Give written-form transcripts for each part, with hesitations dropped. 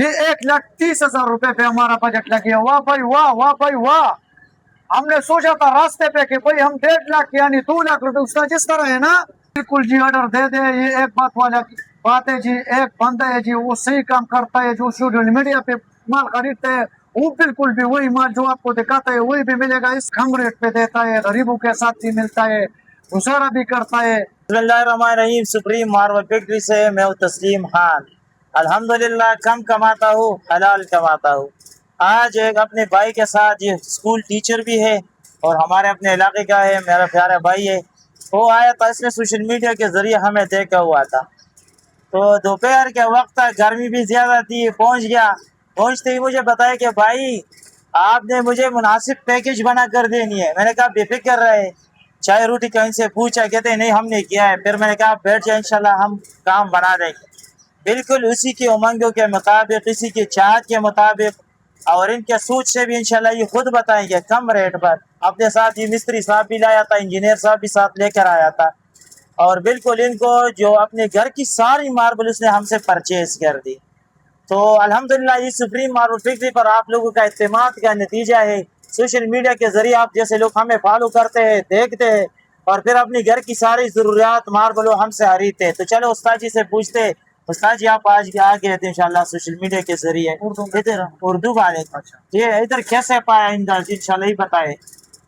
ये 1,30,000 रुपए पे हमारा बजट लगे। वाह भाई वाह, वाह भाई वाह। हमने सोचा था रास्ते पे कि भाई हम 1.5 लाख यानी 2 लाख रुपए उसका जिस तरह है ना, बिल्कुल जी ऑर्डर दे दे। ये एक बात है जी, एक बंदा है जी वो सही काम करता है, जो सोशल मीडिया पे माल खरीदता है वो बिल्कुल भी वही माल जो आपको दिखाता है वही भी मिलेगा, इस कम रेट पे देता है, गरीबों के साथ भी मिलता है, गुजारा भी करता है। बिस्मिल्लाहिर्रहमानिर्रहीम। सुप्रीम मार्बल फैक्ट्री से मैं हूँ तस्लीम खान। अल्हम्दुलिल्लाह कम कमाता हूँ, हलाल कमाता हूँ। आज एक अपने भाई के साथ, ये स्कूल टीचर भी है और हमारे अपने इलाके का है, मेरा प्यारा भाई है। वो आया था, इसने सोशल मीडिया के ज़रिए हमें देखा हुआ था। तो दोपहर के वक्त था, गर्मी भी ज़्यादा थी, पहुँच गया। पहुँचते ही मुझे बताया कि भाई आपने मुझे मुनासिब पैकेज बना कर देनी है। मैंने कहा बेफिक्र रहे, चाय रोटी का इनसे पूछा, कहते नहीं हमने किया है। फिर मैंने कहा बैठ जाए, इंशाल्लाह हम काम बना देंगे। बिल्कुल उसी की उमंगों के मुताबिक, इसी की चाहत के मुताबिक और इनके सोच से भी इंशाल्लाह ये खुद बताएंगे कम रेट पर। अपने साथ ये मिस्त्री साहब भी लाया था, इंजीनियर साहब भी साथ लेकर आया था। और बिल्कुल इनको जो अपने घर की सारी मार्बल उसने हमसे परचेज कर दी। तो अल्हम्दुलिल्लाह इस सुप्रीम मार्बल फैक्ट्री पर आप लोगों का इत्तेमाद का नतीजा है। सोशल मीडिया के जरिए आप जैसे लोग हमें फॉलो करते हैं, देखते हैं और फिर अपनी घर की सारी ज़रूरियात मार्बल हमसे खरीदते हैं। तो चलो उस्ताद जी से पूछते हैं। उस्ताद जी आप आज आ गए थे इंशाल्लाह सोशल मीडिया के जरिए, इधर उर्दू गाने। अच्छा, ये इधर कैसे पाया इंशाल्लाह ही बताए।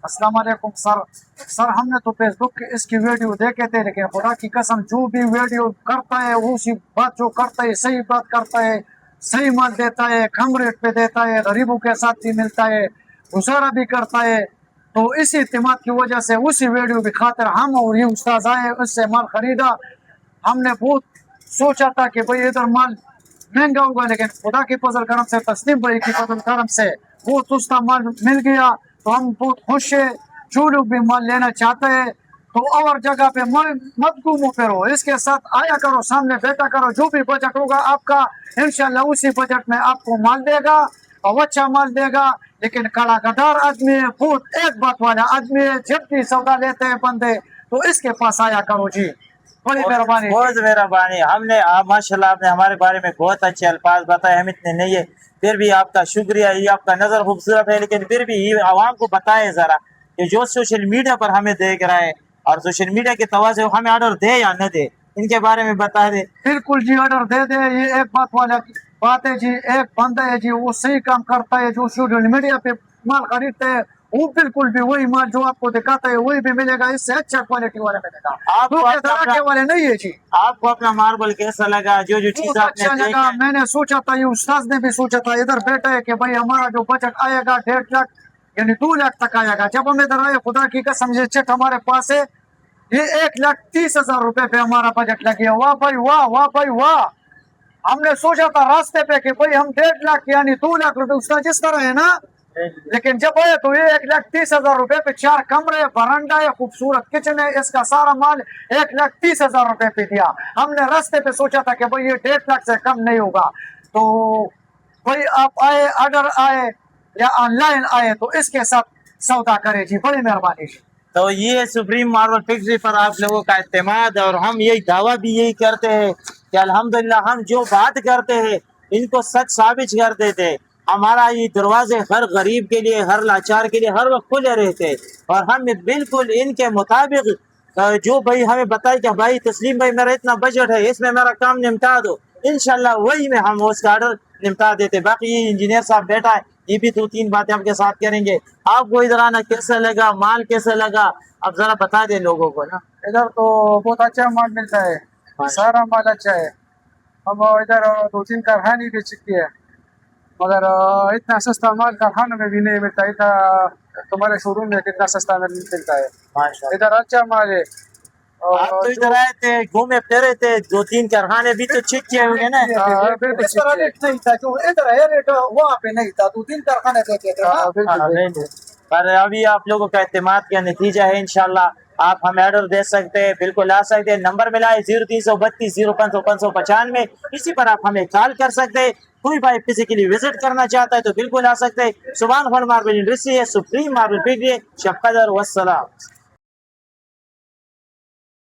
अस्सलाम वालेकुम सर हमने तो फेसबुक की इसकी वीडियो देखे थे, लेकिन खुदा की कसम जो भी वीडियो करता है वो उसी बात जो करता है सही बात करता है, सही माल देता है, कम रेट पे देता है, गरीबों के साथ भी मिलता है, गुजारा भी करता है। तो इसी इत्तेमाद की वजह से उसी वीडियो की खातिर हम और ये उस्ताद आए, उससे माल खरीदा। हमने बहुत सोचा था कि भाई इधर माल महंगा होगा, लेकिन खुदा की फजल करम से, तस्लीम भाई की फजल करम से बहुत सस्ता माल मिल गया। तो हम बहुत खुश है। जो लोग भी माल लेना चाहते हैं तो और जगह पे मत घूमो फिरो, इसके साथ आया करो, सामने बैठा करो। जो भी बजट होगा आपका इंशाल्लाह उसी बजट में आपको माल देगा और अच्छा माल देगा। लेकिन कड़ा गदार आदमी है, बहुत एक बात वाला आदमी है, जब भी सौदा लेते हैं बंदे तो इसके पास आया करो जी। बड़ी मेहरबानी। बहुत मेहरबानी। हमने आप माशाल्लाह आपने हमारे बारे में बहुत अच्छे अल्फाज बताए, हम इतने नहीं है फिर भी आपका शुक्रिया। ये आपका नज़र खूबसूरत है, लेकिन फिर भी ये आवाम को बताए ज़रा कि जो सोशल मीडिया पर हमें देख रहा है और सोशल मीडिया के तवा से हमें ऑर्डर दे या न दे, इनके बारे में बता दे। बिल्कुल जी ऑर्डर दे दे। ये एक बात वाला बात है जी, एक बंदा है जी वो सही काम करता है, जो सोशल मीडिया पे माल खरीदता है वो बिल्कुल भी वही माल जो आपको दिखाता है वही भी मिलेगा, इससे अच्छा क्वालिटी वाला मिलेगा। आपको वाले नहीं है जी। आपको अपना मार्बल कैसा लगा? जो चीज आपने अच्छा लगा। मैंने सोचा था, ये उस्ताद ने भी सोचा था इधर बैठा है कि भाई हमारा जो बजट आएगा 1.5 लाख यानी 2 लाख तक आएगा। जब हम इधर आए खुदा की कसम से चेक हमारे पास है, ये 1,30,000 रुपए पे हमारा बजट लगे। वाह भाई वाह, वाह भाई वाह। हमने सोचा था रास्ते पे कि भाई हम 1.5 लाख यानी 2 लाख रुपए उसका जिस तरह है ना, लेकिन जब आए तो ये 1,30,000 रुपए पे 4 कमरे, बरांडा है, खूबसूरत किचन है, इसका सारा माल 1,30,000 रुपए पे दिया। हमने रास्ते पे सोचा था कि भाई ये 1.5 लाख से कम नहीं होगा। तो भाई आप आए, अगर आए या ऑनलाइन आए तो इसके साथ सौदा करे जी, बड़ी मेहरबानी जी। तो ये सुप्रीम मार्बल फैक्ट्री पर आप लोगों का इत्तेमाद, और हम यही दावा भी यही करते हैं कि अल्हम्दुलिल्लाह हम जो बात करते हैं इनको सच साबित कर देते हैं। हमारा ये दरवाजे हर गरीब के लिए, हर लाचार के लिए हर वक्त खुले रहते हैं और हम बिल्कुल इनके मुताबिक जो भाई हमें बताए कि भाई तस्लीम भाई मेरा इतना बजट है, इसमें मेरा काम निपटा दो, इंशाल्लाह वही में हम उसका ऑर्डर निपटा देते। बाकी ये इंजीनियर साहब बैठा है, ये भी 2-3 बातें आपके साथ करेंगे। आपको इधर आना कैसा लगा, माल कैसा लगा, आप जरा बता दें लोगों को ना। इधर तो बहुत अच्छा माल मिलता है, सारा माल अच्छा है। हम इधर 2-3 कारखाने भी चुकी है, मगर इतना सस्ता माल कारखानों में भी नहीं मिलता। इतना तुम्हारे शोरूम में कितना सस्ता मिलता है। इधर अच्छा माल है। आप तो इधर आए थे, घूमे फिरे थे, 2-3 कारखाने भी तो चेक किए होंगे ना। इस तरह रेट नहीं था, जो इधर है रेट वहाँ पे नहीं था। 2-3 कारखाने देखे थे। पर अभी आप लोगों का इत्तेमाद का नतीजा है। इंशाल्लाह आप हमें ऑर्डर दे सकते हैं, बिल्कुल आ सकते हैं। नंबर मिला है 0332 0500 595, इसी पर आप हमें कॉल कर सकते हैं। कोई भाई फिजिकली विजिट करना चाहता है तो बिल्कुल आ सकते हैं। सुभान अल्लाह मार्बल इंडस्ट्री है, सुप्रीम मार्बल फैक्ट्री, शब कदर वस्सलाम।